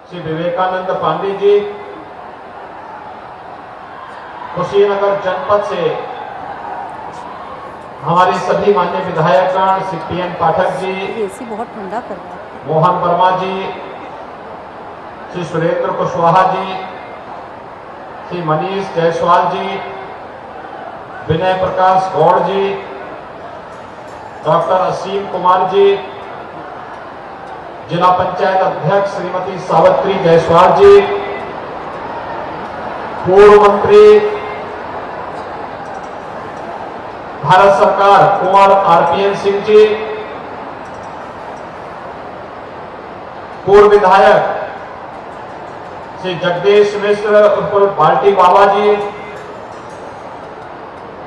श्री विवेकानंद पांडे जी, कुशीनगर जनपद से हमारे सभी माननीय विधायकगण श्री पीएन पाठक जी, एसी बहुत ठंडा कर रहा है, मोहन वर्मा जी, श्री सुरेंद्र कुशवाहा जी, श्री मनीष जायसवाल जी, विनय प्रकाश गौड़ जी, डॉक्टर असीम कुमार जी, जिला पंचायत अध्यक्ष श्रीमती सावित्री जायसवाल जी, पूर्व मंत्री भारत सरकार कुंवर आरपीएन सिंह जी, पूर्व विधायक श्री जगदीश मिश्र उर्फ बाल्टी बाबा जी,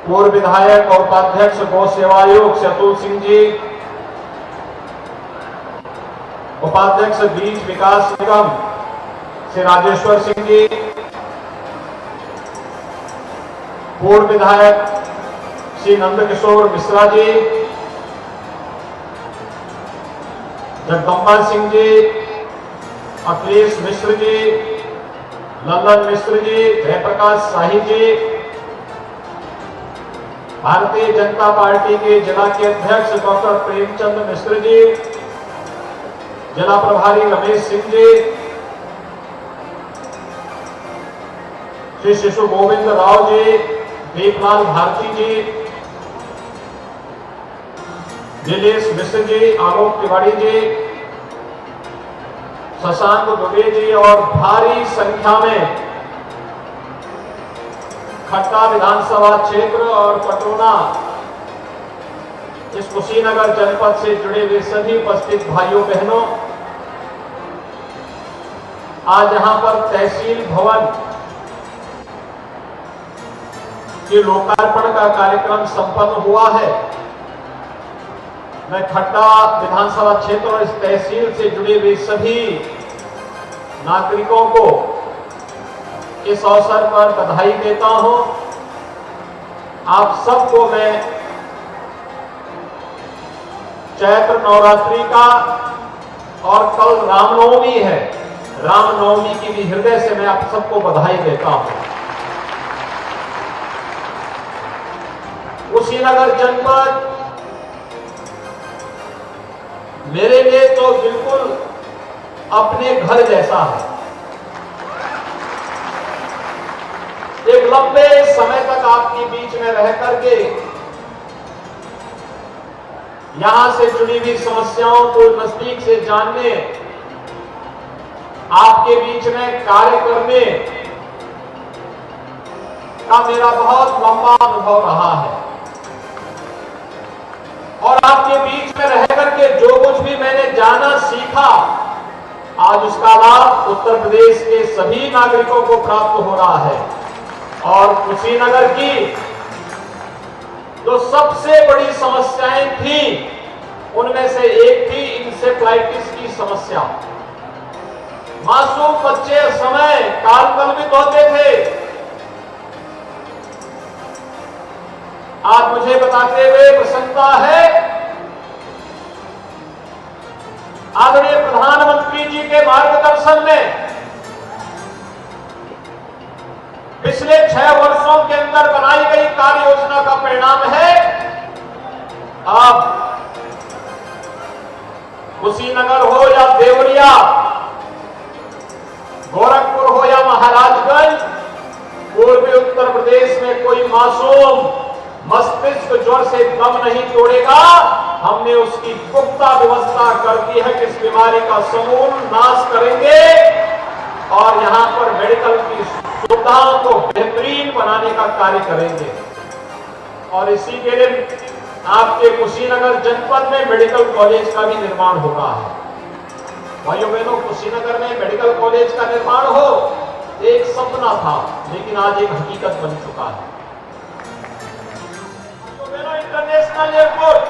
पूर्व विधायक और उपाध्यक्ष गौ सेवा आयोग श्री अतुल सिंह जी, उपाध्यक्ष बीज विकास निगम श्री राजेश्वर सिंह जी, पूर्व विधायक श्री नंदकिशोर मिश्रा जी, जगदम्बा सिंह जी, अखिलेश मिश्र जी, लल्लन मिश्र जी, जयप्रकाश शाही जी, भारतीय जनता पार्टी के जिला के अध्यक्ष डॉक्टर प्रेमचंद मिश्र जी, जिला प्रभारी रमेश सिंह जी, श्री शिशु गोविंद राव जी, दीपलाल भारती जी, नीलेश मिश्र जी, आलोक तिवारी जी, शशांक दुबे जी और भारी संख्या में खट्टा विधानसभा क्षेत्र और पटोना इस कुशीनगर जनपद से जुड़े हुए सभी उपस्थित भाइयों बहनों, आज यहां पर तहसील भवन के लोकार्पण का कार्यक्रम संपन्न हुआ है। मैं खट्टा विधानसभा क्षेत्र और इस तहसील से जुड़े हुए सभी नागरिकों को इस अवसर पर बधाई देता हूं। आप सबको मैं चैत्र नवरात्रि का और कल रामनवमी है, रामनवमी की भी हृदय से मैं आप सबको बधाई देता हूं। कुशीनगर जनपद मेरे लिए तो बिल्कुल अपने घर जैसा है। एक लंबे समय तक आपके बीच में रह करके यहां से जुड़ी हुई समस्याओं को नजदीक से जानने, आपके बीच में कार्य करने का मेरा बहुत लंबा अनुभव रहा है और आपके बीच में रह करके जो कुछ भी मैंने जाना सीखा, आज उसका लाभ उत्तर प्रदेश के सभी नागरिकों को प्राप्त हो रहा है। और कुशीनगर की जो सबसे बड़ी समस्याएं थी उनमें से एक थी इंसेफ्लाइटिस की समस्या। मासूम बच्चे समय कालकलवित होते थे। आज मुझे बताते हुए प्रसन्नता है, आदरणीय प्रधानमंत्री जी के मार्गदर्शन में पिछले 6 वर्षों के अंदर बनाई गई कार्य योजना का परिणाम है अब कुशीनगर हो या देवरिया, गोरखपुर हो या महाराजगंज, पूर्वी उत्तर प्रदेश में कोई मासूम मस्तिष्क ज्वर से दम नहीं तोड़ेगा। हमने उसकी पुख्ता व्यवस्था कर दी है कि इस बीमारी का समूल नाश करेंगे और यहां पर मेडिकल की सुविधाओं को बेहतरीन बनाने का कार्य करेंगे। और इसी के लिए आपके कुशीनगर जनपद में मेडिकल कॉलेज का भी निर्माण हो रहा है। भाइयों बहनों, कुशीनगर में मेडिकल कॉलेज का निर्माण हो एक सपना था, लेकिन आज एक हकीकत बन चुका है। इंटरनेशनल एयरपोर्ट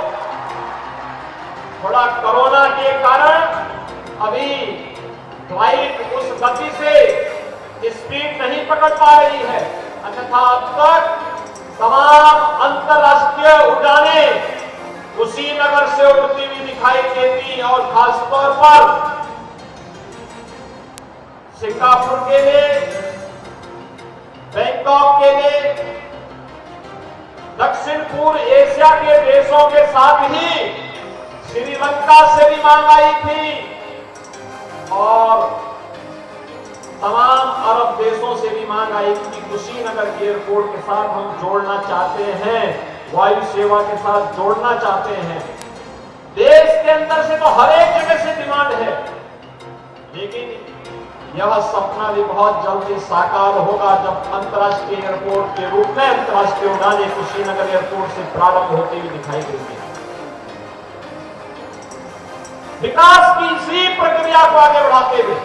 थोड़ा कोरोना के कारण अभी फ्लाइट उस गति से स्पीड नहीं पकड़ पा रही है, अन्यथा अब तक तमाम अंतरराष्ट्रीय उड़ानें कुशीनगर से उड़ती हुई दिखाई देती और खासतौर पर सिंगापुर के लिए, बैंकॉक के लिए, दक्षिण पूर्व एशिया के देशों के साथ ही श्रीलंका से भी मांग आई थी और तमाम अरब देशों से भी मांग आई कि कुशीनगर एयरपोर्ट के साथ हम जोड़ना चाहते हैं, वायु सेवा के साथ जोड़ना चाहते हैं। देश के अंदर से तो हर एक जगह से डिमांड है, लेकिन यह सपना भी बहुत जल्दी साकार होगा जब अंतर्राष्ट्रीय एयरपोर्ट के रूप में अंतर्राष्ट्रीय उड़ानें कुशीनगर एयरपोर्ट से प्रारंभ होती हुई दिखाई देंगी। विकास की इसी प्रक्रिया को आगे बढ़ाते हुए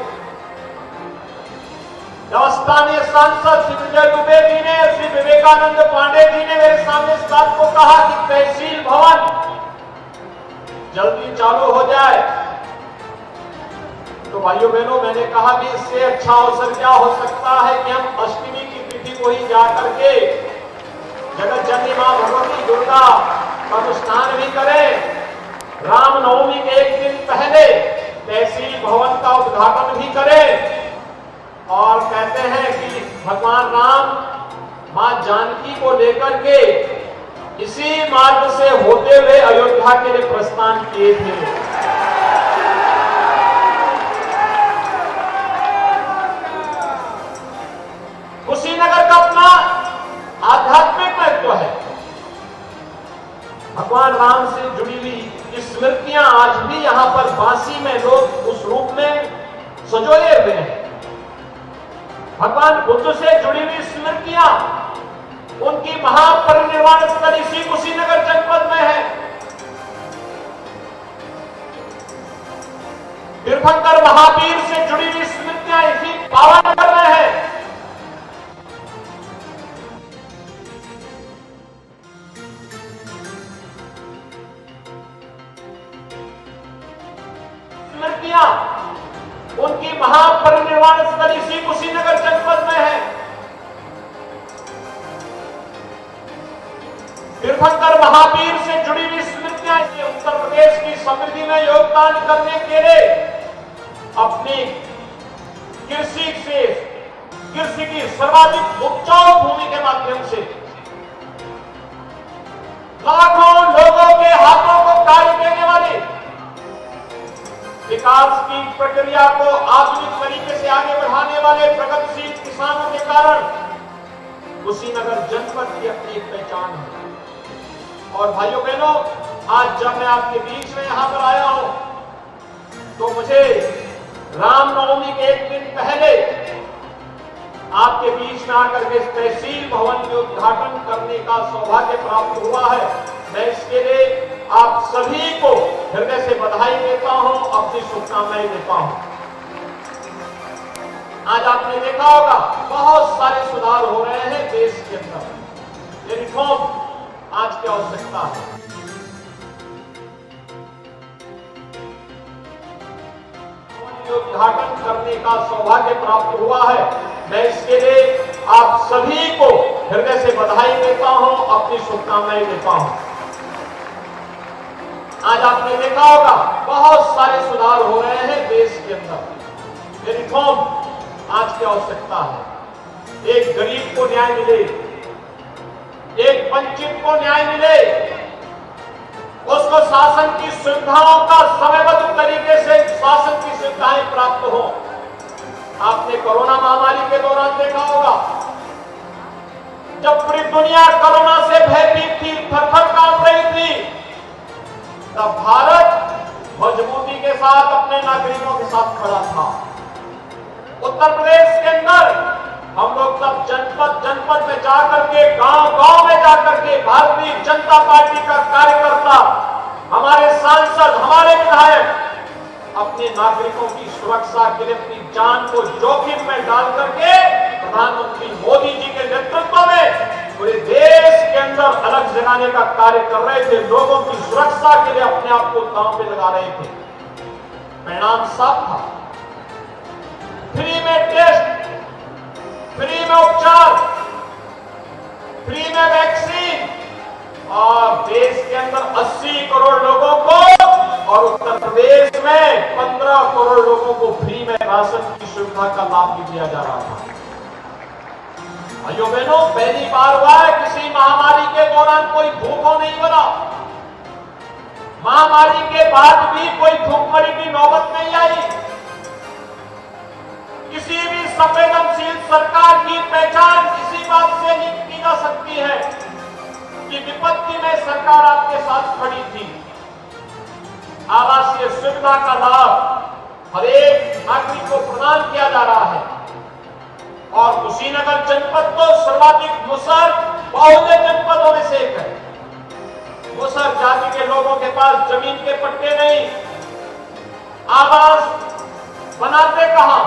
जब स्थानीय सांसद श्री विजय दुबे जी ने, श्री विवेकानंद पांडे जी ने मेरे सामने इस बात को कहा कि तहसील भवन जल्दी चालू हो जाए, तो भाइयों बहनों मैंने कहा कि इससे अच्छा अवसर क्या हो सकता है कि हम अष्टमी की तिथि को ही जाकर के जगत जननी मां भगवती दुर्गा का अनुष्ठान भी करें, रामनवमी के एक दिन पहले तहसील भवन का उद्घाटन भी करें और कहते हैं कि भगवान राम मां जानकी को लेकर के इसी मार्ग से होते हुए अयोध्या के लिए प्रस्थान किए थे। कुशीनगर का अपना आध्यात्मिक महत्व है। भगवान राम से जुड़ी हुई स्मृतियां आज भी यहां पर बांसी में लोग उस रूप में सजोए हुए हैं। भगवान बुद्ध से जुड़ी हुई स्मृतियां, उनकी महापरिनिर्वाण स्थल इसी कुशीनगर जनपद में है। तीर्थंकर महावीर से जुड़ी हुई स्मृतियां इसी पावनगर में है। स्मृतियां, उनकी महापरिनिर्वाण स्थल इसी कुशीनगर जनपद में है। तीर्थंकर महावीर से जुड़ी हुई स्मृतियां उत्तर प्रदेश की समृद्धि में योगदान करने के लिए अपनी कृषि की सर्वाधिक उपजाऊ भूमि के माध्यम से लाखों लोगों के हाथों को कार्य देने वाली विकास की प्रक्रिया को आधुनिक तरीके से आगे बढ़ाने वाले प्रगतिशील किसानों के कारण कुशीनगर जनपद की अपनी एक पहचान है। और भाइयों बहनों, आज जब मैं आपके बीच में यहां पर आया हूं तो मुझे रामनवमी के एक दिन पहले आपके बीच में आकर के तहसील भवन के उद्घाटन करने का सौभाग्य प्राप्त हुआ है। मैं इसके लिए आप सभी को हृदय से बधाई देता हूं, अपनी शुभकामनाएं देता हूं। आज आपने देखा होगा बहुत सारे सुधार हो रहे हैं देश के अंदर। ये रिफॉर्म आज की आवश्यकता है। उद्घाटन करने का सौभाग्य प्राप्त हुआ है। मैं इसके लिए आप सभी को हृदय से बधाई देता हूं, अपनी शुभकामनाएं देता हूं। आज आपने देखा होगा बहुत सारे सुधार हो रहे हैं देश के अंदर। ये रिफॉर्म आज की आवश्यकता है। एक गरीब को न्याय मिले, एक वंचित को न्याय मिले, उसको शासन की सुविधाओं का समयबद्ध तरीके से शासन की सुविधाएं प्राप्त हो। आपने कोरोना महामारी के दौरान देखा होगा जब पूरी दुनिया कोरोना से भयभीत थी, थर-थर कांप रही थी, तब भारत मजबूती के साथ अपने नागरिकों के साथ खड़ा था। उत्तर प्रदेश के अंदर हम लोग तब जनपद में जाकर के, गांव में जाकर के भारतीय जनता पार्टी का कार्यकर्ता, हमारे सांसद, हमारे विधायक अपने नागरिकों की सुरक्षा के लिए अपनी जान को जोखिम में डाल करके प्रधानमंत्री मोदी जी के नेतृत्व में पूरे देश के अंदर अलग जगाने का कार्य कर रहे थे। लोगों की सुरक्षा के लिए अपने आप को दांव पे लगा रहे थे। परिणाम साफ था, फ्री में टेस्ट, फ्री में उपचार, फ्री में वैक्सीन, और देश के अंदर 80 करोड़ लोगों को और उत्तर प्रदेश में 15 करोड़ लोगों को फ्री में राशन की सुविधा का लाभ भी दिया जा रहा था। भाइयों बहनों, पहली बार हुआ है किसी महामारी के दौरान कोई भूखों नहीं मरा। महामारी के बाद भी कोई भूखमरी की नौबत नहीं आई। किसी भी संवेदनशील सरकार की पहचान इसी बात से की जा सकती है कि विपत्ति में सरकार आपके साथ खड़ी थी। आवासीय सुविधा का लाभ हर एक नागरिक को प्रदान किया जा रहा है और कुशीनगर जनपद तो सर्वाधिक मुसहर बहुल्य जनपदों में से एक है। मुसहर जाति के लोगों के पास जमीन के पट्टे नहीं, आवास बनाते कहां?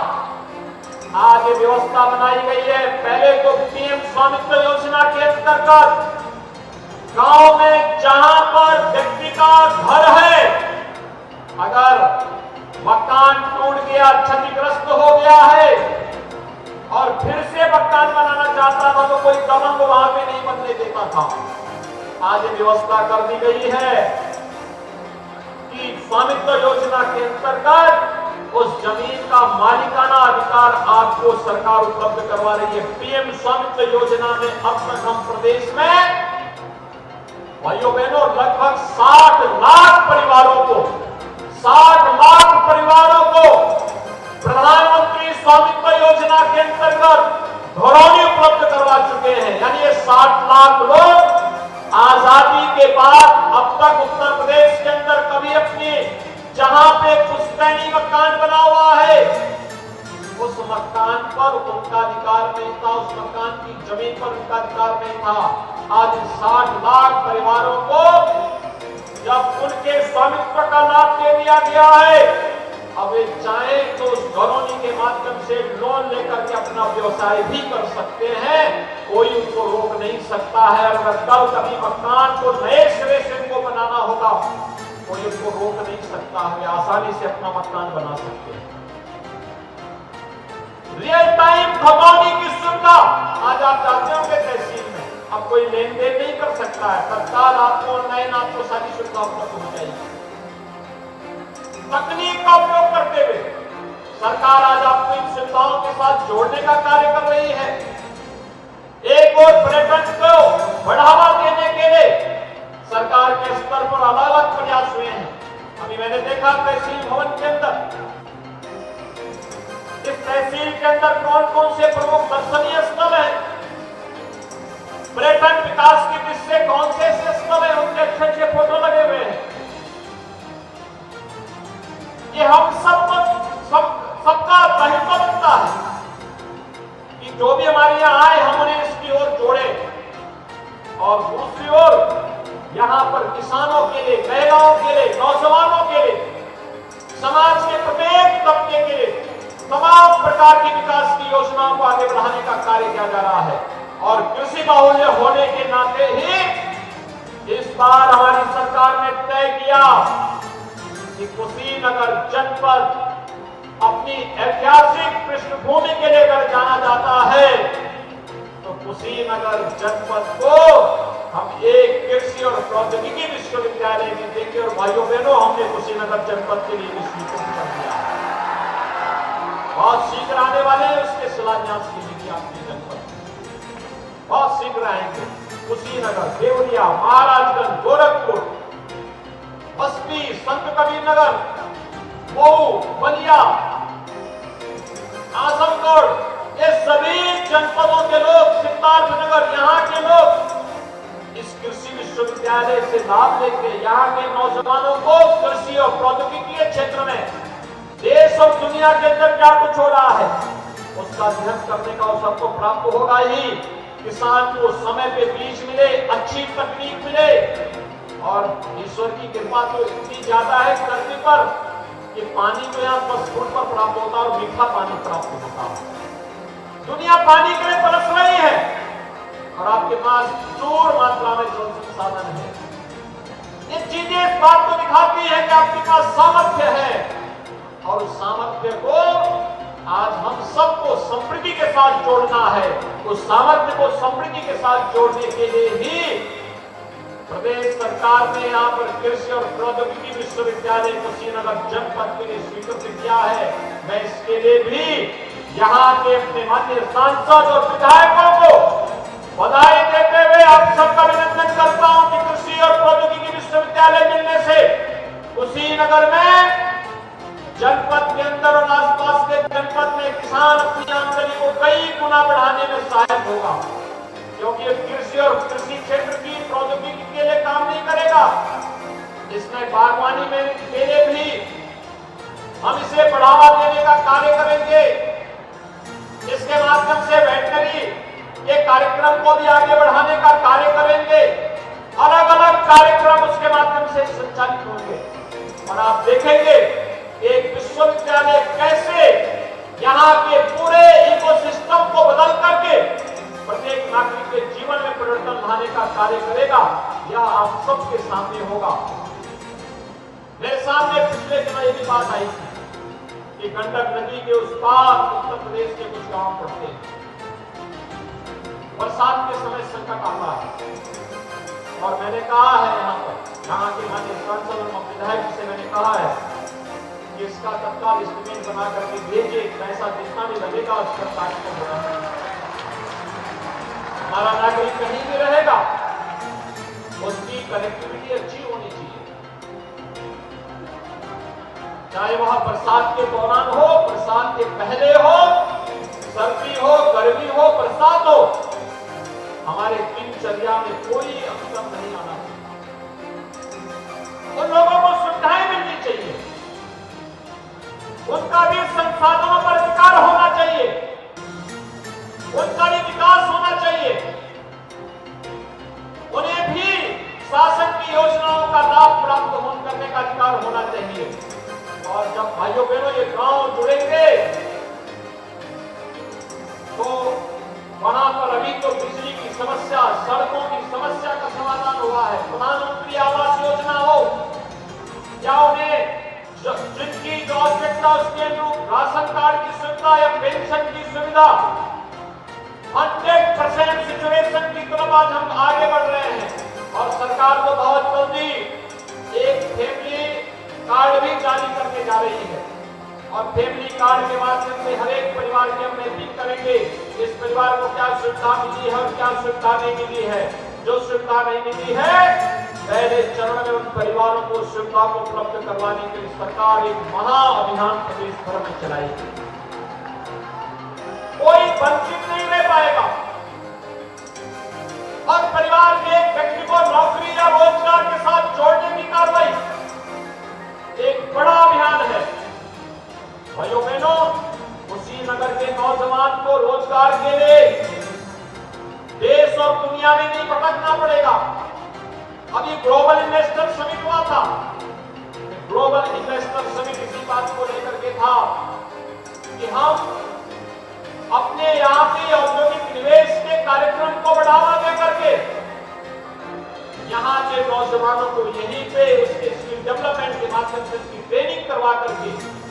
आज ये व्यवस्था बनाई गई है। पहले तो पीएम स्वामित्व योजना के अंतर्गत गांव में जहां पर व्यक्ति का घर है, अगर मकान टूट गया, क्षतिग्रस्त हो गया है और फिर से मकान बनाना चाहता था तो कोई दबंग वहां पे नहीं बनने देता था। आज ये व्यवस्था कर दी गई है कि स्वामित्व योजना के अंतर्गत उस जमीन का मालिकाना अधिकार आपको सरकार उपलब्ध करवा रही है। पीएम स्वामित्व योजना में अब तक हम प्रदेश में भाइयों बहनों लगभग 60 लाख परिवारों को प्रधानमंत्री स्वामित्व योजना के अंतर्गत घरौनी उपलब्ध करवा चुके हैं। यानी ये 60 लाख लोग आजादी के बाद अब तक उत्तर प्रदेश के अंदर कभी अपनी जहां पे पुश्तैनी मकान बना हुआ है उस मकान पर उनका अधिकार नहीं था, उस मकान की जमीन पर उनका अधिकार नहीं था। आज 60 लाख परिवारों को जब उनके स्वामित्व का लाभ दे दिया गया है, अब वे चाहे तो उस घरौनी के माध्यम से लोन लेकर के अपना व्यवसाय भी कर सकते हैं। कोई उनको रोक नहीं सकता है। अगर कल कभी मकान को नए सिरे से उनको बनाना होगा, कोई उनको रोक नहीं सकता है। वे आसानी से अपना मकान बना सकते हैं। रियल टाइम भगवानी की सुविधा आज आप जानते होंगे तहसील में अब कोई लेन देन नहीं कर सकता है। तत्काल आपको ऑनलाइन आपको सारी सुविधा उपलब्ध हो जाएगी। तकनीक का उपयोग करते हुए सरकार आज आपको इन सुविधाओं के साथ जोड़ने का कार्य कर रही है। एक और पर्यटन को बढ़ावा देने के लिए सरकार के स्तर पर अलग अलग प्रयास हुए हैं। अभी मैंने देखा तहसील भवन के अंदर, इस तहसील के अंदर कौन कौन से प्रमुख दर्शनीय स्थल हैं, पर्यटन विकास की दृष्टि से कौन से ऐसे स्थल हैं, उनके अच्छे अच्छे फोटो लगे हुए हैं। ये हम सबका दायित्व बनता है कि जो भी हमारे यहाँ आए हम उन्हें इसकी ओर जोड़े। और दूसरी ओर यहाँ पर किसानों के लिए, महिलाओं के लिए, नौजवानों के लिए, समाज के प्रत्येक तबके के लिए तमाम प्रकार की विकास की योजनाओं को आगे बढ़ाने का कार्य किया जा रहा है। और कृषि बाहुल्य होने के नाते ही इस बार हमारी सरकार ने तय किया कि कुशीनगर जनपद अपनी ऐतिहासिक पृष्ठभूमि के लिए अगर जाना जाता है तो कुशीनगर जनपद को हम एक कृषि और प्रौद्योगिकी विश्वविद्यालय में देंगे। और भाइयों बहनों, हमने कुशीनगर जनपद के लिए भी स्वीकृत कर दिया। बहुत शीघ्र आने वाले हैं उसके शिलान्यास की नीति आपकी जनपद बहुत शीघ्र आएंगे। कुशीनगर, देवरिया, महाराजगंज, गोरखपुर, बस्ती, संत कबीर नगर, मऊ, बलिया, आजमगढ़, ये सभी जनपदों के लोग, सिद्धार्थनगर, यहाँ के लोग इस कृषि विश्वविद्यालय से लाभ लेके यहाँ के नौजवानों को कृषि और प्रौद्योगिकी के क्षेत्र में देश और दुनिया के अंदर क्या कुछ हो रहा है उसका अध्ययन करने का अवसर तो प्राप्त होगा ही। किसान को समय पे बीज मिले, अच्छी तकनीक मिले और ईश्वर की कृपा तो इतनी ज्यादा है धरती पर कि पानी तो यहाँ 10 फुट पर प्राप्त होता है और मीठा पानी प्राप्त होता है। दुनिया पानी के लिए तरस रही है और आपके पास प्रचुर मात्रा में जल संसाधन है। ये चीजें इस बात को दिखाती है कि आपके पास सामर्थ्य है और उस सामर्थ्य को आज हम सबको समृद्धि के साथ जोड़ना है। उस सामर्थ्य को समृद्धि के साथ जोड़ने के लिए ही प्रदेश सरकार ने यहाँ पर कृषि और प्रौद्योगिकी विश्वविद्यालय कुशीनगर जनपद के लिए स्वीकृत किया है। मैं इसके लिए भी यहाँ के अपने माननीय सांसद और विधायकों को बधाई देते हुए आप सबका अभिनंदन करता हूं कि कृषि और प्रौद्योगिकी विश्वविद्यालय मिलने से कुशीनगर में जनपद के अंदर और आसपास के जनपद में किसान अपनी आमदनी को कई गुना बढ़ाने में सहायक होगा, क्योंकि ये कृषि और कृषि क्षेत्र की प्रौद्योगिकी के लिए काम नहीं करेगा, इसमें बागवानी में के लिए भी हम इसे बढ़ावा देने का कार्य करेंगे। इसके माध्यम से वेटनरी के कार्यक्रम को भी आगे बढ़ाने का कार्य करेंगे। अलग अलग कार्यक्रम उसके माध्यम से संचालित होंगे और आप देखेंगे एक विश्वविद्यालय कैसे यहाँ के पूरे इकोसिस्टम को बदल करके प्रत्येक नागरिक के जीवन में परिवर्तन लाने का कार्य करेगा। यह आप सबके सामने होगा। मेरे सामने पिछले दिनों ये भी बात आई थी कि गंडक नदी के उस पार उत्तर प्रदेश के कुछ गांव पड़ते हैं, बरसात के समय संकट आता है और मैंने कहा है यहाँ के माननीय सांसद और विधायक से मैंने कहा है कि इसका तत्काल एस्टीमेट बना करके भेजिए, पैसा जितना भी लगेगा उसका कार्यक्रम बनाना। हमारा नागरिक कहीं भी रहेगा उसकी कनेक्टिविटी अच्छी होनी चाहिए, चाहे वह बरसात के दौरान हो, बरसात के पहले हो, सर्दी हो, गर्मी हो, बरसात हो, हमारे दिनचर्या में कोई अवसर नहीं आना चाहिए। उन लोगों को सुविधाएं मिलनी चाहिए, उनका भी संसाधनों पर अधिकार होना चाहिए, उनका भी विकास होना चाहिए, उन्हें भी शासन की योजनाओं का लाभ प्राप्त करने का अधिकार होना चाहिए। और जब भाइयों बहनों ये गांव जुड़ेंगे तो वहां पर अभी तो बिजली की समस्या, सड़कों की समस्या का समाधान हुआ है। प्रधानमंत्री आवास योजना हो या उन्हें जिनकी जो आवश्यकता उसके अनुरूप राशन कार्ड की सुविधा या पेंशन की सुविधा, 100% सिचुएशन की तरफ आज हम आगे बढ़ रहे हैं और सरकार को बहुत जल्दी एक फैमिली कार्ड भी जारी करने जा रही है और फैमिली कार्ड के माध्यम से हर एक परिवार की हम मैपिंग करेंगे, इस परिवार को क्या सुविधा मिली है और क्या सुविधा नहीं मिली है। जो सुविधा नहीं मिली है पहले चरण में उन परिवारों को सुविधा को उपलब्ध करवाने के लिए सरकार एक महा अभियान प्रदेश भर में चलाएगी। कोई वंचित नहीं रह पाएगा और परिवार के एक व्यक्ति को नौकरी या रोजगार के साथ जोड़ने की कार्रवाई एक बड़ा अभियान है। भाइयों बहनों, कुशीनगर के नौजवान को रोजगार के लिए देश और दुनिया में नहीं भटकना पड़ेगा। अभी ग्लोबल इन्वेस्टर समिट हुआ था, ग्लोबल इन्वेस्टर समिट इसी बात को लेकर के था कि हम अपने यहाँ के औद्योगिक निवेश के कार्यक्रम को बढ़ावा दे करके यहाँ के नौजवानों को यहीं पे उसके स्किल डेवलपमेंट के माध्यम से उसकी ट्रेनिंग करवा करके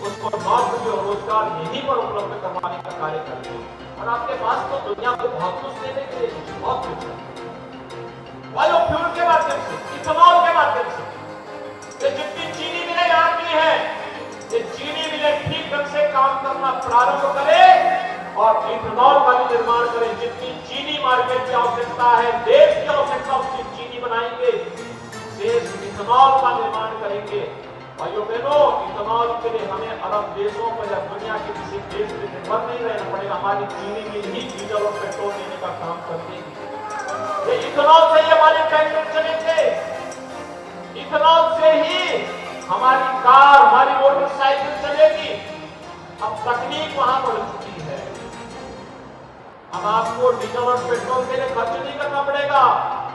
उसको नौकरी और रोजगार यहीं पर उपलब्ध करवाने का कार्य करते हैं। और आपके पास तो दुनिया को बहुत कुछ देने के लिए बहुत कुछ है। बायोफ्यूल के माध्यम से, इथेनॉल के माध्यम से ये जितनी चीनी मिलें यहाँ की है, ये चीनी मिलें ठीक ढंग से काम करना प्रारंभ करे और इथेनॉल का भी निर्माण करें। जितनी चीनी मार्केट की आवश्यकता है, देश की आवश्यकता, उसकी चीनी बनाएंगे, शेष इथेनॉल का निर्माण करेंगे। भाइयों बहनों, इथेनॉल के लिए हमें अरब देशों पर या दुनिया के किसी देश पर निर्भर नहीं रहना पड़ेगा। हमारी चीनी मिल ही डीजल और पेट्रोल देने का काम करती है। ये इथेनॉल से ही हमारे ट्रैक्टर चलेंगे, इथेनॉल से ही हमारी कार, हमारी मोटरसाइकिल चलेगी। अब तकनीक वहां बढ़ चुकी है, अब आपको डीजल और पेट्रोल के लिए खर्च नहीं करना पड़ेगा,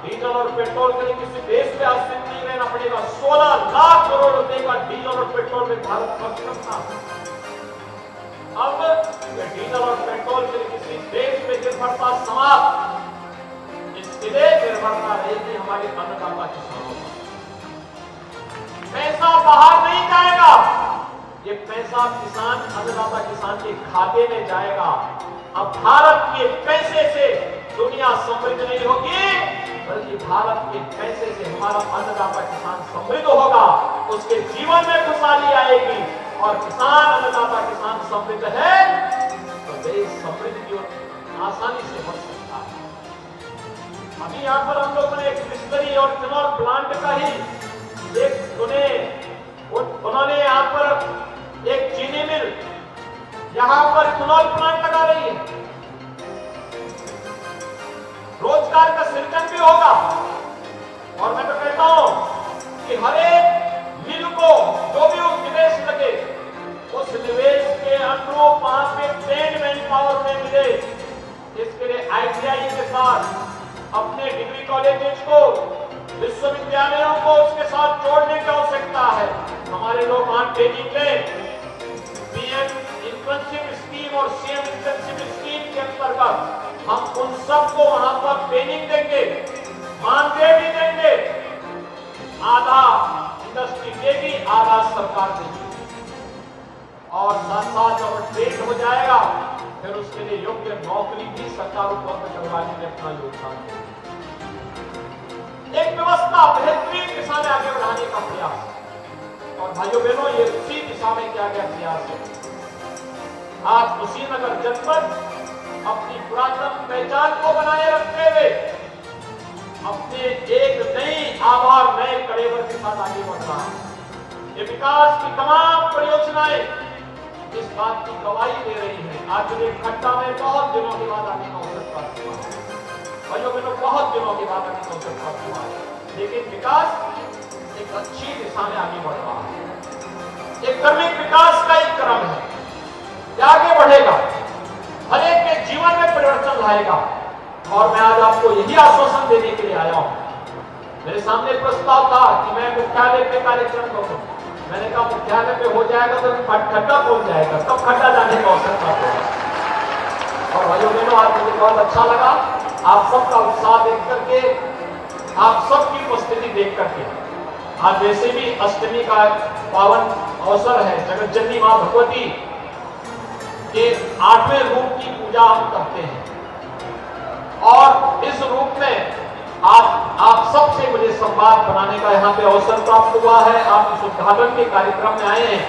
डीजल और पेट्रोल के लिए किसी देश पे आश्रित नहीं रहना पड़ेगा। 16 लाख करोड़ रुपए का डीजल और पेट्रोल में भारत खर्च करता है। अब डीजल और पेट्रोल के लिए किसी देश पे निर्भरता समाप्त, इसके लिए निर्भरता रहेगी हमारे अन्नदाता किसानों पर। पैसा बाहर नहीं जाएगा, ये पैसा किसान, अन्नदाता किसान के खाते में जाएगा। अब भारत के पैसे से दुनिया समृद्ध नहीं होगी, बल्कि भारत के पैसे से हमारा अन्नदाता किसान समृद्ध होगा, उसके जीवन में खुशहाली आएगी। और किसान, अन्नदाता किसान समृद्ध है तो देश समृद्धि की ओर आसानी से बढ़ सकता है। अभी यहाँ पर हम लोगों ने एक बिस्लरी और इथेनॉल प्लांट का ही एक सुने, उन्होंने यहाँ पर एक चीनी मिल यहाँ पर इथेनॉल प्लांट लगा रही है, रोजगार का सृजन भी होगा। और मैं तो कहता हूं कि हर एक मिल को जो भी उस निवेश लगे, उस निवेश के अनुरूप वहां पे ट्रेन मैन पावर में मिले। इसके लिए ITI के साथ अपने डिग्री कॉलेजेस को, विश्वविद्यालयों को उसके साथ जोड़ने की आवश्यकता है। हमारे लोग वहां ट्रेनिंग लें। PM इंटर्नशिप स्कीम और CM इंटर्नशिप स्कीम के अंतर्गत हम उन सबको वहां पर ट्रेनिंग देंगे, मानदेय भी देंगे। आधा इंडस्ट्री देगी, आधा सरकार देगी। और साथ साथ जब ट्रेन हो जाएगा फिर उसके लिए योग्य नौकरी भी सरकार उपलब्ध करवाने में अपना योगदान देगी। एक व्यवस्था बेहतरीन दिशा में आगे बढ़ाने का प्रयास। और भाइयों बहनों, ये उसी दिशा में किया गया प्रयास है। आज कुशीनगर जनपद अपनी पुरातन पहचान को बनाए रखते हुए अपने एक नई आभार, नए कलेवर के साथ आगे बढ़ रहा है। ये विकास की तमाम परियोजनाएं इस बात की गवाही दे रही है। आज एक खट्टा में बहुत दिनों के बाद आने का अवसर प्राप्त हुआ है। भाइयों बहनों, बहुत दिनों के बाद आने का अवसर प्राप्त हुआ है, लेकिन विकास एक अच्छी दिशा में आगे बढ़ रहा है। एक क्रमिक विकास का एक क्रम है, आगे बढ़ेगा, हर एक के जीवन में परिवर्तन लाएगा। और मैं आज आपको यही आश्वासन देने के लिए आया हूं। मेरे सामने प्रस्ताव था कि मैं मुख्यालय पे कार्यक्रम करूं। मैंने कहा मुख्यालय पे हो जाएगा तो खड्डा कौन जाएगा, तब खड्डा जाने का अवसर प्राप्त होगा। और भाइयों बहनों, आज मुझे बहुत अच्छा लगा आप सबका उत्साह देख करके, आप सबकी उपस्थिति देख करके। आज वैसे भी अष्टमी का पावन अवसर है, जगत जननी मां भगवती के 8वें रूप की पूजा हम करते हैं। और इस रूप में आप सबसे मुझे संवाद बनाने का यहाँ पे अवसर प्राप्त हुआ है। आप इस उद्घाटन के कार्यक्रम में आए हैं।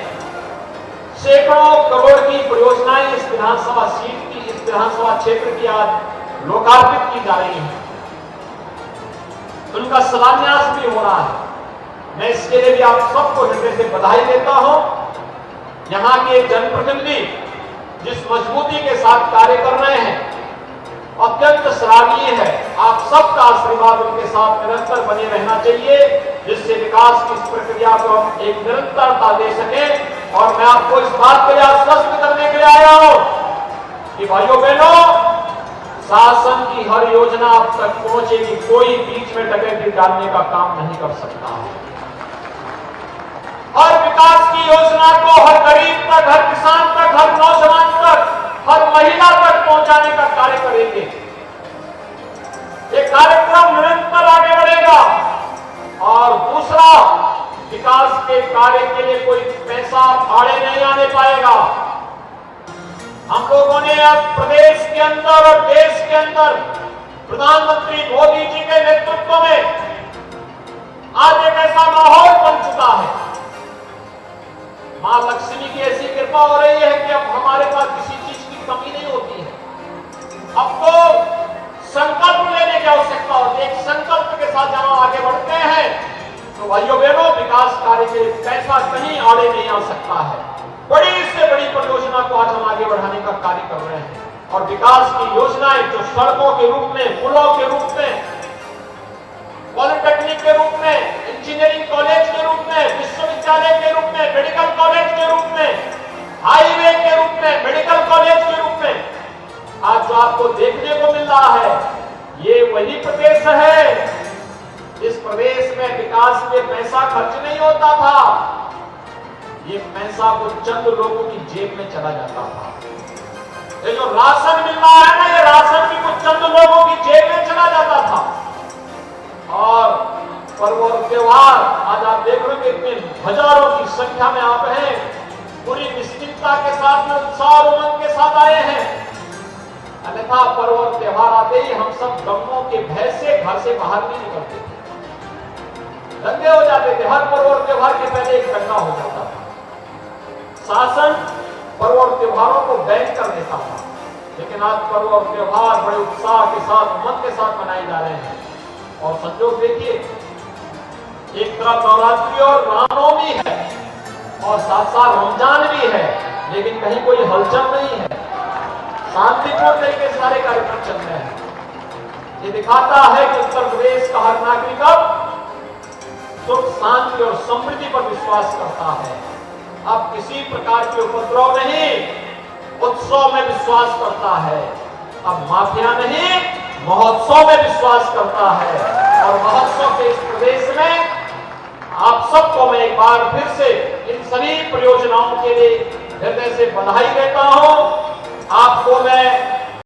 सैकड़ों करोड़ की परियोजनाएं इस विधानसभा सीट की, इस विधानसभा क्षेत्र की आज लोकार्पित की जा रही है। उनका शिलान्यास भी हो रहा है। मैं इसके लिए भी आप सबको हृदय से बधाई देता हूं। यहाँ के जनप्रतिनिधि जिस मजबूती के साथ कार्य कर रहे हैं, अत्यंत सराहनीय है। आप सबका आशीर्वाद उनके साथ निरंतर बने रहना चाहिए, जिससे विकास की इस प्रक्रिया को हम एक निरंतरता दे सके। और मैं आपको इस बात के लिए आश्वस्त करने के लिए आया हूं कि भाइयों बहनों, शासन की हर योजना आप तक पहुंचेगी। कोई बीच में डकैती डालने का काम नहीं कर सकता है। हर विकास की योजना को हर गरीब तक, हर किसान तक, हर नौजवान तक, हर महिला तक पहुंचाने का कार्य करेंगे। ये कार्यक्रम निरंतर आगे बढ़ेगा। और दूसरा, विकास के कार्य के लिए कोई पैसा भाड़े नहीं आने पाएगा। हम लोगों ने अब प्रदेश के अंदर और देश के अंदर प्रधानमंत्री मोदी जी के नेतृत्व में आज एक ऐसा माहौल बन चुका है। मां लक्ष्मी की ऐसी कृपा हो रही है कि अब हमारे पास किसी चीज की कमी नहीं होती है। अब तो संकल्प लेने की आवश्यकता होती है। एक संकल्प के साथ जब हम आगे बढ़ते हैं तो भाइयों बहनों, विकास कार्य के पैसा कहीं आड़े नहीं आ सकता है। बड़ी से बड़ी परियोजना को आज हम आगे बढ़ाने का कार्य कर रहे हैं। और विकास की योजनाएं जो सड़कों के रूप में, पुलों के रूप में, पॉलिटेक्निक के रूप में, इंजीनियरिंग कॉलेज के रूप में, विश्वविद्यालय के रूप में, मेडिकल कॉलेज के रूप में, हाईवे के रूप में, मेडिकल कॉलेज के रूप में आज जो आपको देखने को मिल रहा है, ये वही प्रदेश है। इस प्रदेश में विकास में पैसा खर्च नहीं होता था। ये पैसा कुछ चंद लोगों की जेब में चला जाता था। ये जो राशन मिल रहा है ना, ये राशन भी कुछ चंद लोगों की जेब में चला जाता था। और पर्व और त्योहार आज आप देख रहे हो कितने हजारों की संख्या में आप हैं, पूरी निश्चिंतता के साथ में, उत्साह और उमंग के साथ आए हैं। अन्यथा पर्व और त्योहार आते ही हम सब दंगों के भय से घर से बाहर नहीं निकलते थे, दंगे हो जाते थे। हर पर्व और त्योहार के पहले एक दंगा हो जाता था। शासन पर्व और त्योहारों को बैन कर देता था, लेकिन आज पर्व और त्योहार बड़े उत्साह के साथ, उमंग के साथ मनाए जा रहे हैं। और संयोग देखिए, एक तरफ नवरात्रि और रामनवमी है और साथ साथ रमजान भी है, लेकिन कहीं कोई हलचल नहीं है। शांतिपूर्ण तरीके से सारे कार्यक्रम चल रहे हैं। ये दिखाता है कि उत्तर प्रदेश का हर नागरिक अब सुख, शांति और समृद्धि पर विश्वास करता है। अब किसी प्रकार के उपद्रव नहीं, उत्सव में विश्वास करता है। अब माफिया नहीं, महोत्सव में विश्वास करता है। और महोत्सव के इस प्रदेश में आप सबको मैं एक बार फिर से इन सभी परियोजनाओं के लिए हृदय से बधाई देता हूं। आपको मैं